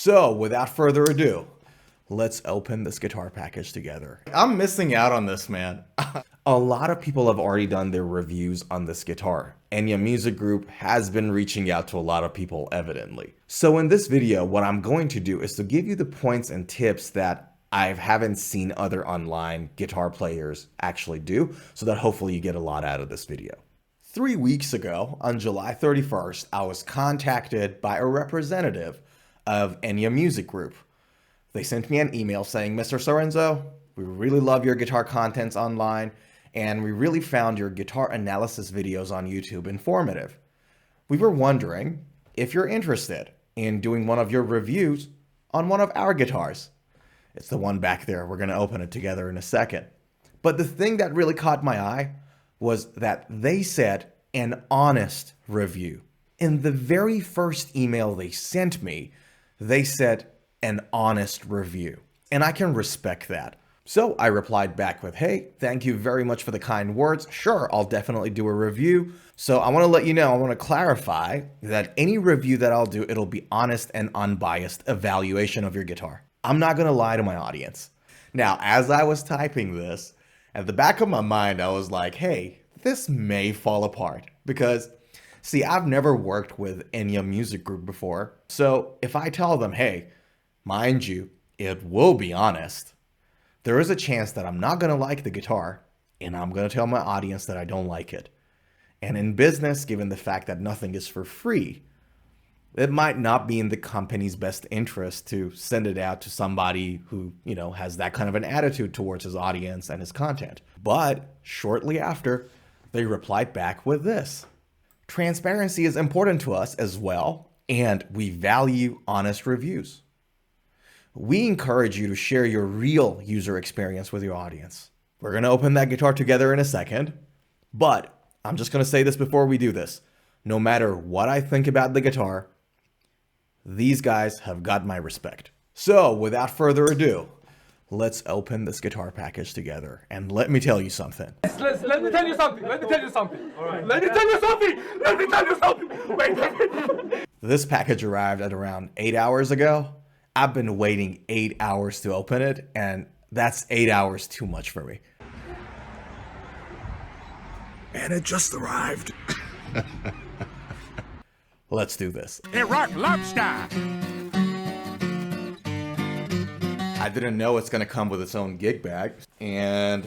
So without further ado, let's open this guitar package together. I'm missing out on this, man. A lot of people have already done their reviews on this guitar. Enya Music Group has been reaching out to a lot of people, evidently. So in this video, what I'm going to do is to give you the points and tips that I haven't seen other online guitar players actually do, so that hopefully you get a lot out of this video. 3 weeks ago, on July 31st, I was contacted by a representative of Enya Music Group. They sent me an email saying, Mr. Sorenzo, we really love your guitar contents online, and we really found your guitar analysis videos on YouTube informative. We were wondering if you're interested in doing one of your reviews on one of our guitars. It's the one back there. We're going to open it together in a second. But the thing that really caught my eye was that they said an honest review. In the very first email they sent me, they said an honest review. And I can respect that. So I replied back with, hey, thank you very much for the kind words. Sure, I'll definitely do a review. So I want to let you know, I want to clarify that any review that I'll do, it'll be honest and unbiased evaluation of your guitar. I'm not going to lie to my audience. Now, as I was typing this, at the back of my mind, I was like, hey, this may fall apart because, see, I've never worked with Enya Music Group before. So if I tell them, hey, mind you, it will be honest, there is a chance that I'm not going to like the guitar and I'm going to tell my audience that I don't like it. And in business, given the fact that nothing is for free, it might not be in the company's best interest to send it out to somebody who, has that kind of an attitude towards his audience and his content. But shortly after, they replied back with this. Transparency is important to us as well, and we value honest reviews. We encourage you to share your real user experience with your audience. We're going to open that guitar together in a second, but I'm just going to say this before we do this. No matter what I think about the guitar, these guys have got my respect. So without further ado, let's open this guitar package together. And let me tell you something. Let me tell you something. Let me tell you something. All right. Let me tell you something. Let me tell you something. Wait. This package arrived at around 8 hours ago. I've been waiting 8 hours to open it, and that's 8 hours too much for me. And it just arrived. Let's do this. Iraq lobster. I didn't know it's going to come with its own gig bag, and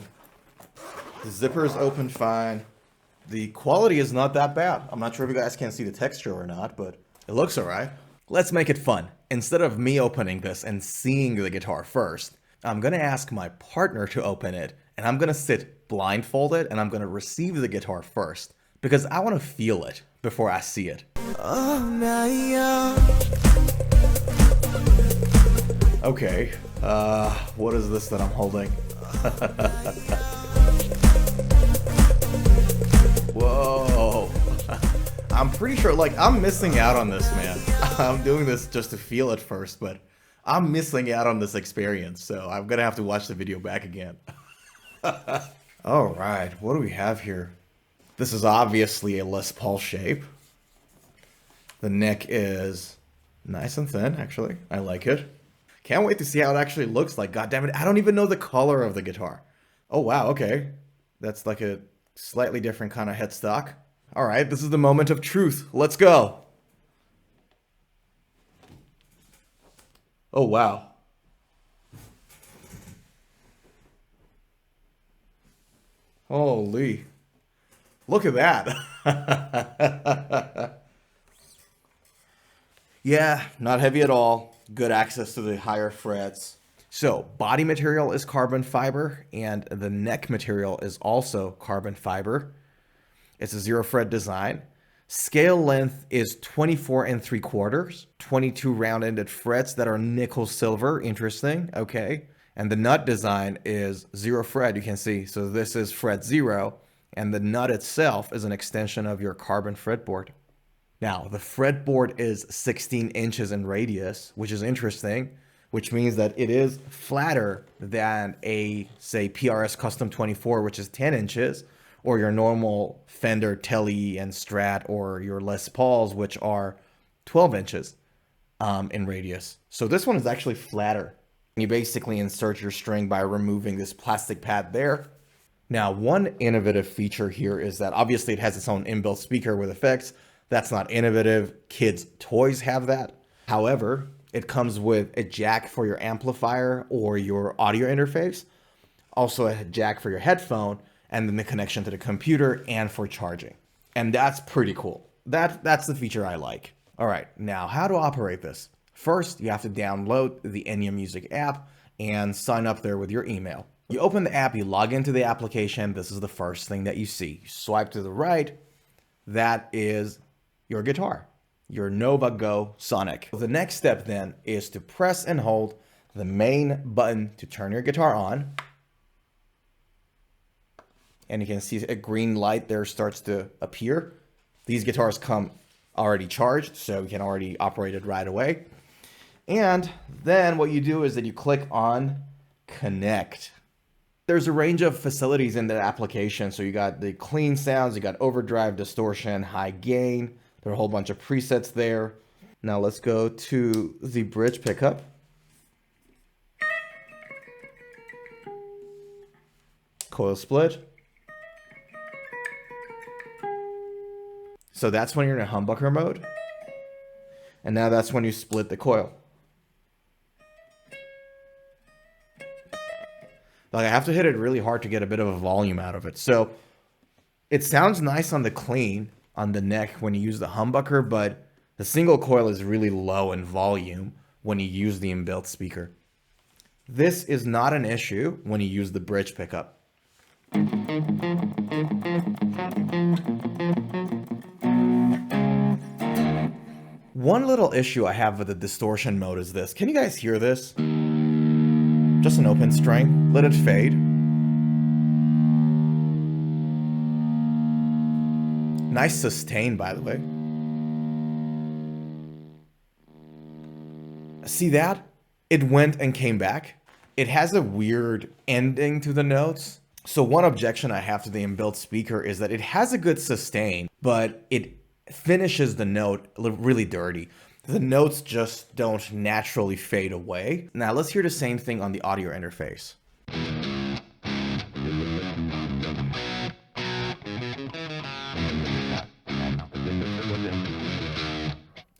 the zipper is open fine. The quality is not that bad. I'm not sure if you guys can see the texture or not, but it looks all right. Let's make it fun. Instead of me opening this and seeing the guitar first, I'm going to ask my partner to open it, and I'm going to sit blindfolded, and I'm going to receive the guitar first, because I want to feel it before I see it. Okay, what is this that I'm holding? Whoa. I'm pretty sure, I'm missing out on this, man. I'm doing this just to feel it first, but I'm missing out on this experience, so I'm gonna have to watch the video back again. All right, what do we have here? This is obviously a Les Paul shape. The neck is nice and thin, actually. I like it. Can't wait to see how it actually looks like. God damn it, I don't even know the color of the guitar. Oh, wow, okay. That's like a slightly different kind of headstock. All right, this is the moment of truth. Let's go. Oh, wow. Holy. Look at that. Yeah, not heavy at all. Good access to the higher frets. So, body material is carbon fiber, and the neck material is also carbon fiber. It's a 0 fret design. Scale length is 24 3/4, 22 round-ended frets that are nickel silver. Interesting. Okay. And the nut design is 0 fret, you can see. So this is fret 0, and the nut itself is an extension of your carbon fretboard. Now, the fretboard is 16 inches in radius, which is interesting, which means that it is flatter than a, say, PRS Custom 24, which is 10 inches, or your normal Fender Tele and Strat, or your Les Pauls, which are 12 inches. in radius. So this one is actually flatter. You basically insert your string by removing this plastic pad there. Now, one innovative feature here is that obviously it has its own inbuilt speaker with effects. That's not innovative. Kids' toys have that. However, it comes with a jack for your amplifier or your audio interface, also a jack for your headphone, and then the connection to the computer and for charging. And that's pretty cool. That's the feature I like. All right, now how to operate this? First, you have to download the Enya Music app and sign up there with your email. You open the app, you log into the application. This is the first thing that you see. You swipe to the right. That is your guitar, your Nova Go Sonic. The next step then is to press and hold the main button to turn your guitar on. And you can see a green light there starts to appear. These guitars come already charged, so you can already operate it right away. And then what you do is that you click on Connect. There's a range of facilities in the application. So you got the clean sounds, you got overdrive, distortion, high gain. There are a whole bunch of presets there. Now let's go to the bridge pickup. Coil split. So that's when you're in a humbucker mode. And now that's when you split the coil. Like I have to hit it really hard to get a bit of a volume out of it. So it sounds nice on the clean, on the neck when you use the humbucker, but the single coil is really low in volume when you use the inbuilt speaker. This is not an issue when you use the bridge pickup. One little issue I have with the distortion mode is this. Can you guys hear this? Just an open string. Let it fade. Nice sustain, by the way. See that? It went and came back. It has a weird ending to the notes. So one objection I have to the inbuilt speaker is that it has a good sustain, but it finishes the note really dirty. The notes just don't naturally fade away. Now let's hear the same thing on the audio interface.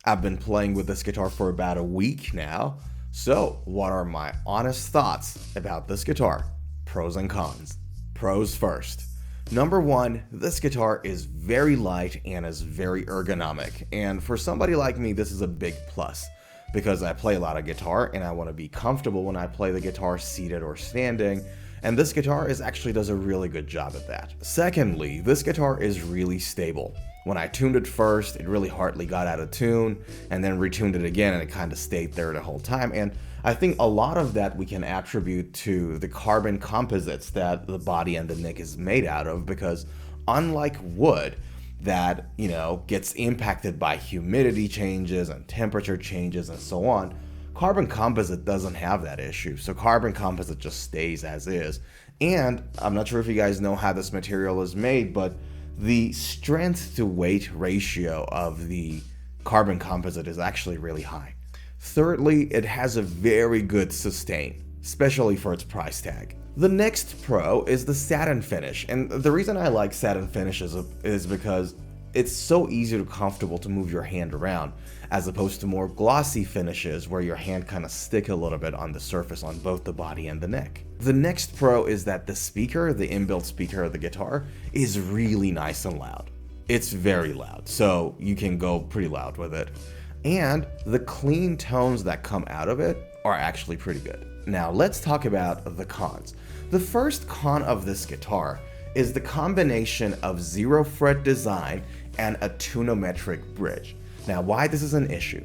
I've been playing with this guitar for about a week now. So what are my honest thoughts about this guitar? Pros and cons. Pros first. Number one, this guitar is very light and is very ergonomic. And for somebody like me, this is a big plus because I play a lot of guitar and I want to be comfortable when I play the guitar seated or standing. And this guitar actually does a really good job at that. Secondly, this guitar is really stable. When I tuned it first, it really hardly got out of tune, and then retuned it again and it kind of stayed there the whole time. And I think a lot of that we can attribute to the carbon composites that the body and the neck is made out of, because unlike wood that, you know, gets impacted by humidity changes and temperature changes and so on, carbon composite doesn't have that issue. So carbon composite just stays as is. And I'm not sure if you guys know how this material is made, but the strength to weight ratio of the carbon composite is actually really high. Thirdly, it has a very good sustain, especially for its price tag. The next pro is the satin finish, and the reason I like satin finishes is because it's so easy and comfortable to move your hand around, as opposed to more glossy finishes where your hand kind of stick a little bit on the surface on both the body and the neck. The next pro is that the speaker, the inbuilt speaker of the guitar, is really nice and loud. It's very loud, so you can go pretty loud with it. And the clean tones that come out of it are actually pretty good. Now let's talk about the cons. The first con of this guitar is the combination of 0 fret design and a tunometric bridge. Now, why this is an issue?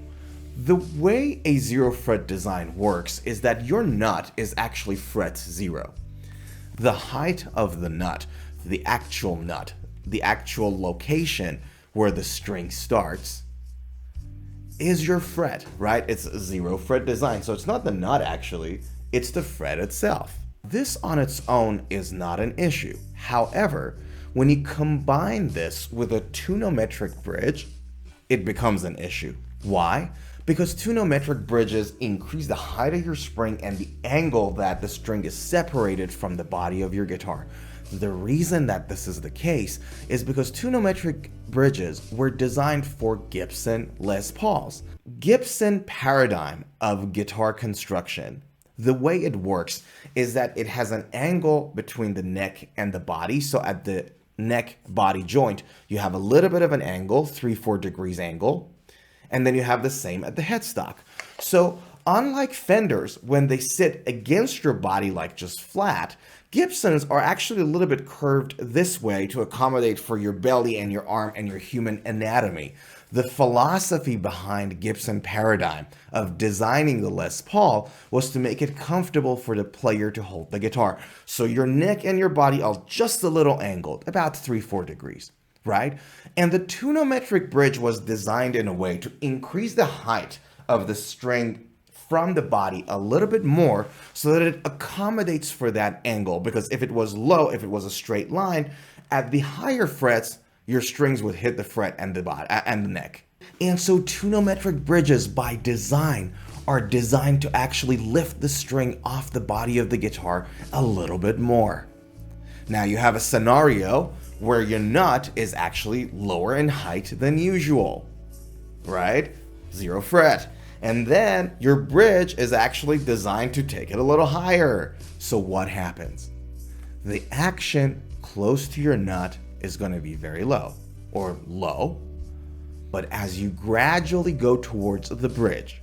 The way a 0 fret design works is that your nut is actually fret 0. The height of the nut, the actual location where the string starts, is your fret, right? It's a 0 fret design, so it's not the nut actually, it's the fret itself. This on its own is not an issue. However, when you combine this with a tunometric bridge, it becomes an issue. Why? because twonometric bridges increase the height of your string and the angle that the string is separated from the body of your guitar. The reason that this is the case is because twonometric bridges were designed for Gibson Les Pauls. Gibson paradigm of guitar construction, the way it works is that it has an angle between the neck and the body. So at the neck body joint, you have a little bit of an angle, 3-4 degrees angle, and then you have the same at the headstock. So unlike Fenders, when they sit against your body like just flat, Gibsons are actually a little bit curved this way to accommodate for your belly and your arm and your human anatomy. The philosophy behind Gibson paradigm of designing the Les Paul was to make it comfortable for the player to hold the guitar. So your neck and your body are just a little angled, about 3-4 degrees, right? And the twonometric bridge was designed in a way to increase the height of the string from the body a little bit more so that it accommodates for that angle, because if it was low, if it was a straight line, at the higher frets, your strings would hit the fret and the body and the neck. And so twonometric bridges by design are designed to actually lift the string off the body of the guitar a little bit more. Now you have a scenario where your nut is actually lower in height than usual, right? 0 fret. And then your bridge is actually designed to take it a little higher. So what happens? The action close to your nut is going to be very low or low, but as you gradually go towards the bridge,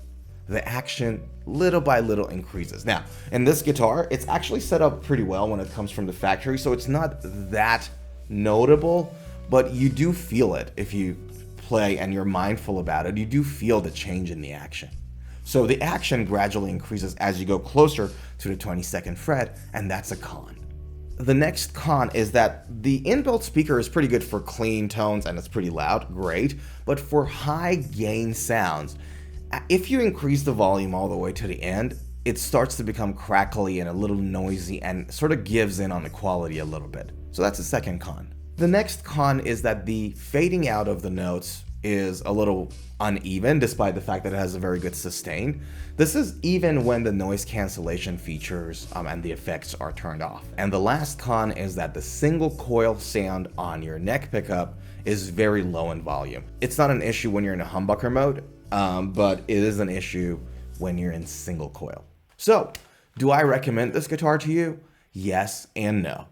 the action little by little increases. Now, in this guitar, it's actually set up pretty well when it comes from the factory, so it's not that notable, but you do feel it if you play and you're mindful about it. You do feel the change in the action. So the action gradually increases as you go closer to the 22nd fret, and that's a con. The next con is that the inbuilt speaker is pretty good for clean tones and it's pretty loud, great, but for high gain sounds, if you increase the volume all the way to the end, it starts to become crackly and a little noisy and sort of gives in on the quality a little bit. So that's the second con. The next con is that the fading out of the notes is a little uneven, despite the fact that it has a very good sustain. This is even when the noise cancellation features and the effects are turned off. And the last con is that the single coil sound on your neck pickup is very low in volume. It's not an issue when you're in a humbucker mode, but it is an issue when you're in single coil. So, do I recommend this guitar to you? Yes and no.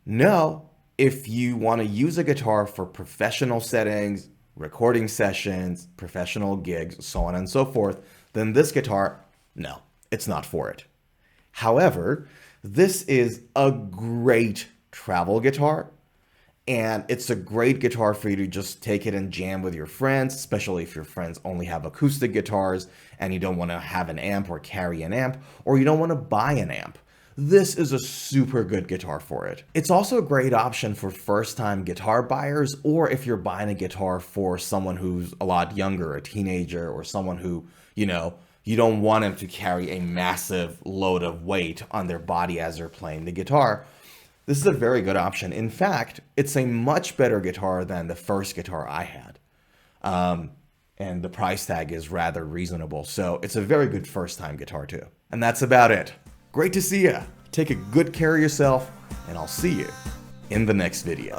No, if you want to use a guitar for professional settings, recording sessions, professional gigs, so on and so forth, then this guitar, no, it's not for it. However, this is a great travel guitar, and it's a great guitar for you to just take it and jam with your friends, especially if your friends only have acoustic guitars and you don't want to have an amp or carry an amp, or you don't want to buy an amp. This is a super good guitar for it. It's also a great option for first-time guitar buyers, or if you're buying a guitar for someone who's a lot younger, a teenager, or someone who, you know, you don't want them to carry a massive load of weight on their body as they're playing the guitar. This is a very good option. In fact, it's a much better guitar than the first guitar I had. And the price tag is rather reasonable. So it's a very good first-time guitar too. And that's about it. Great to see you. Take a good care of yourself, and I'll see you in the next video.